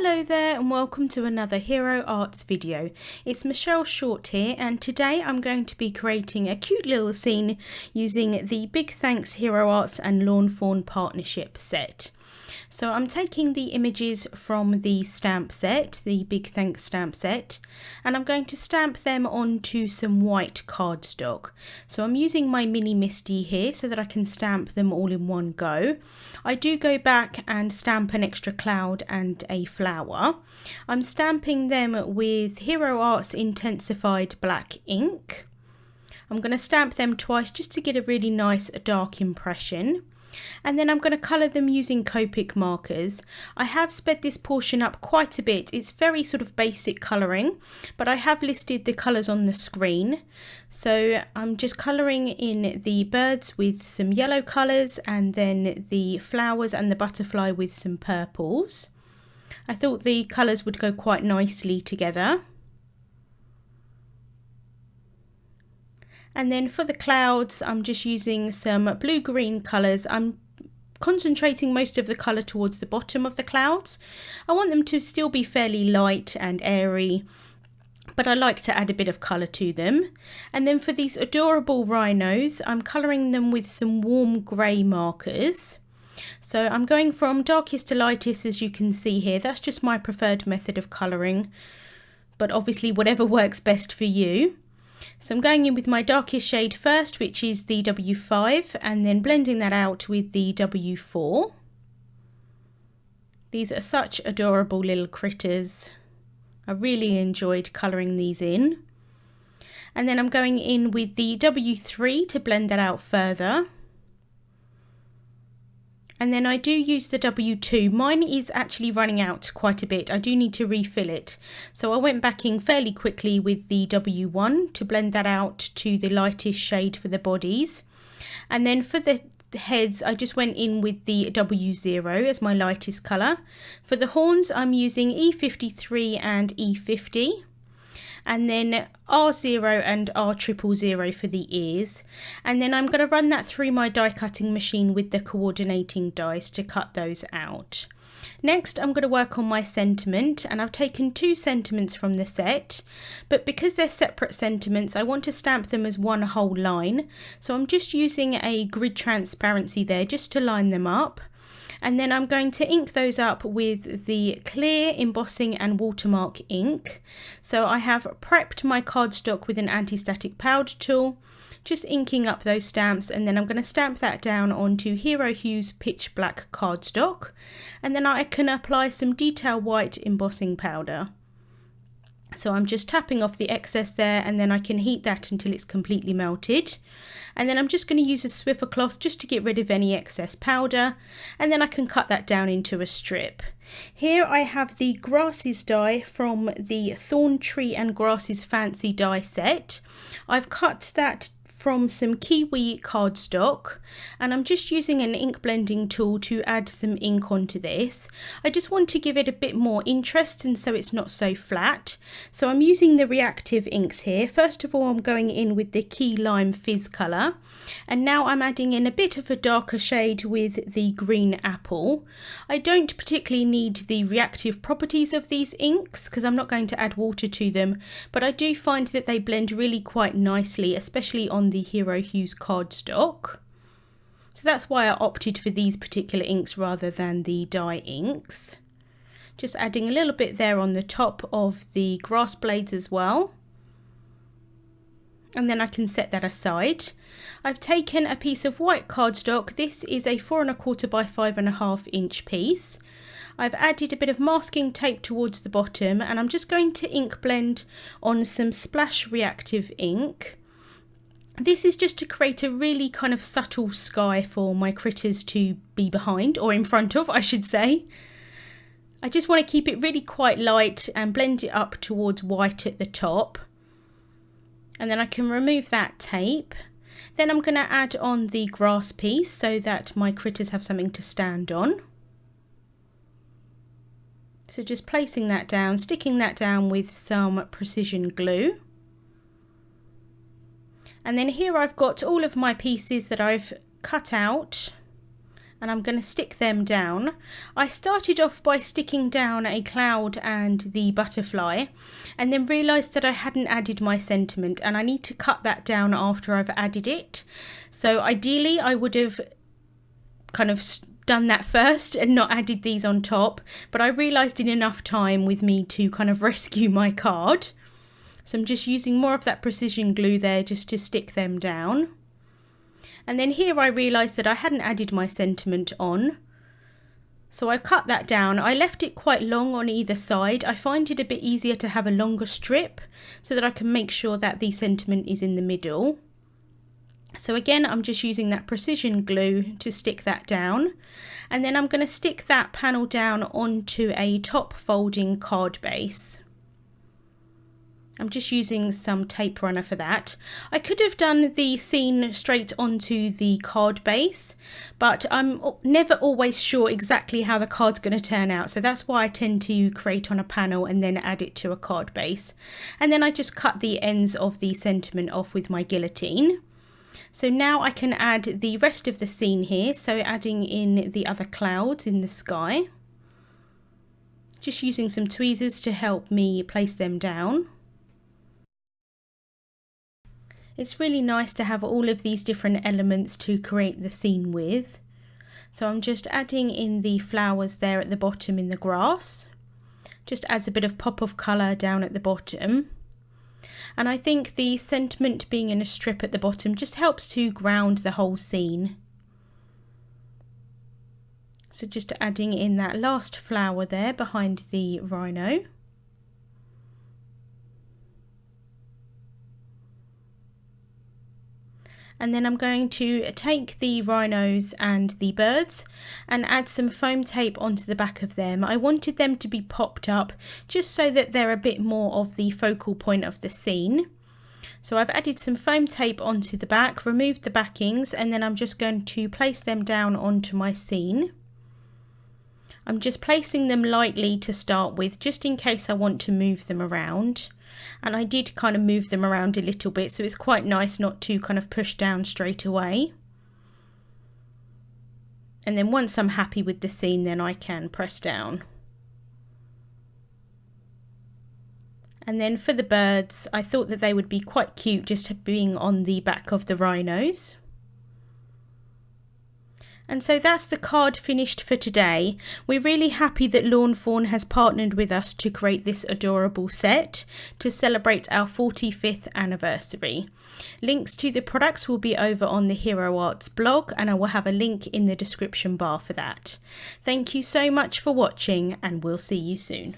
Hello there and welcome to another Hero Arts video. It's Michelle Short here, and today I'm going to be creating a cute little scene using the Big Thanks Hero Arts and Lawn Fawn partnership set. So I'm taking the images from the stamp set, the Big Thanks stamp set, and I'm going to stamp them onto some white cardstock. So I'm using my mini MISTI here so that I can stamp them all in one go. I do go back and stamp an extra cloud and a flower. I'm stamping them with Hero Arts Intensified Black ink. I'm going to stamp them twice just to get a really nice dark impression. And then I'm going to colour them using Copic markers. I have sped this portion up quite a bit. It's very sort of basic colouring, but I have listed the colours on the screen. So I'm just colouring in the birds with some yellow colours and then the flowers and the butterfly with some purples. I thought the colours would go quite nicely together. And then for the clouds, I'm just using some blue-green colours. I'm concentrating most of the colour towards the bottom of the clouds. I want them to still be fairly light and airy, but I like to add a bit of colour to them. And then for these adorable rhinos, I'm colouring them with some warm grey markers. So I'm going from darkest to lightest, as you can see here. That's just my preferred method of colouring, but obviously whatever works best for you. So I'm going in with my darkest shade first, which is the W5, and then blending that out with the W4. These are such adorable little critters. I really enjoyed colouring these in. And then I'm going in with the W3 to blend that out further. And then I do use the W2. Mine is actually running out quite a bit. I do need to refill it. So I went back in fairly quickly with the W1 to blend that out to the lightest shade for the bodies. And then for the heads, I just went in with the W0 as my lightest colour. For the horns, I'm using E53 and E50. And then R0 and R000 for the ears. And then I'm going to run that through my die cutting machine with the coordinating dies to cut those out. Next, I'm going to work on my sentiment, and I've taken 2 sentiments from the set, but because they're separate sentiments, I want to stamp them as one whole line. So I'm just using a grid transparency there just to line them up. And then I'm going to ink those up with the clear embossing and watermark ink. So I have prepped my cardstock with an anti-static powder tool, just inking up those stamps, and then I'm going to stamp that down onto Hero Hues pitch black cardstock. And then I can apply some detail white embossing powder. So I'm just tapping off the excess there, and then I can heat that until it's completely melted. And then I'm just going to use a Swiffer cloth just to get rid of any excess powder, and then I can cut that down into a strip. Here I have the grasses die from the Thorn Tree and Grasses Fancy die set. I've cut that from some kiwi cardstock, and I'm just using an ink blending tool to add some ink onto this. I just want to give it a bit more interest and so it's not so flat. So I'm using the reactive inks here. First of all, I'm going in with the Key Lime Fizz colour, and now I'm adding in a bit of a darker shade with the Green Apple. I don't particularly need the reactive properties of these inks because I'm not going to add water to them, but I do find that they blend really quite nicely, especially on the Hero Hues cardstock. So that's why I opted for these particular inks rather than the dye inks. Just adding a little bit there on the top of the grass blades as well. And then I can set that aside. I've taken a piece of white cardstock. This is a 4 1/4 by 5.5 inch piece. I've added a bit of masking tape towards the bottom, and I'm just going to ink blend on some splash reactive ink. This is just to create a really kind of subtle sky for my critters to be behind, or in front of, I should say. I just want to keep it really quite light and blend it up towards white at the top. And then I can remove that tape. Then I'm going to add on the grass piece so that my critters have something to stand on. So just placing that down, sticking that down with some precision glue. And then here I've got all of my pieces that I've cut out and I'm going to stick them down. I started off by sticking down a cloud and the butterfly, and then realised that I hadn't added my sentiment, and I need to cut that down after I've added it. So ideally I would have kind of done that first and not added these on top, but I realised in enough time with me to kind of rescue my card. So I'm just using more of that precision glue there just to stick them down. And then here I realised that I hadn't added my sentiment on, so I cut that down. I left it quite long on either side. I find it a bit easier to have a longer strip so that I can make sure that the sentiment is in the middle. So again, I'm just using that precision glue to stick that down, and then I'm going to stick that panel down onto a top folding card base. I'm just using some tape runner for that. I could have done the scene straight onto the card base, but I'm never always sure exactly how the card's going to turn out, so that's why I tend to create on a panel and then add it to a card base. And then I just cut the ends of the sentiment off with my guillotine. So now I can add the rest of the scene here, so adding in the other clouds in the sky. Just using some tweezers to help me place them down. It's really nice to have all of these different elements to create the scene with. So I'm just adding in the flowers there at the bottom in the grass. Just adds a bit of pop of colour down at the bottom. And I think the sentiment being in a strip at the bottom just helps to ground the whole scene. So just adding in that last flower there behind the rhino. And then I'm going to take the rhinos and the birds and add some foam tape onto the back of them. I wanted them to be popped up just so that they're a bit more of the focal point of the scene. So I've added some foam tape onto the back, removed the backings, and then I'm just going to place them down onto my scene. I'm just placing them lightly to start with, just in case I want to move them around. And I did kind of move them around a little bit, so it's quite nice not to kind of push down straight away. And then once I'm happy with the scene, then I can press down. And then for the birds, I thought that they would be quite cute just being on the back of the rhinos. And so that's the card finished for today. We're really happy that Lawn Fawn has partnered with us to create this adorable set to celebrate our 45th anniversary. Links to the products will be over on the Hero Arts blog, and I will have a link in the description bar for that. Thank you so much for watching, and we'll see you soon.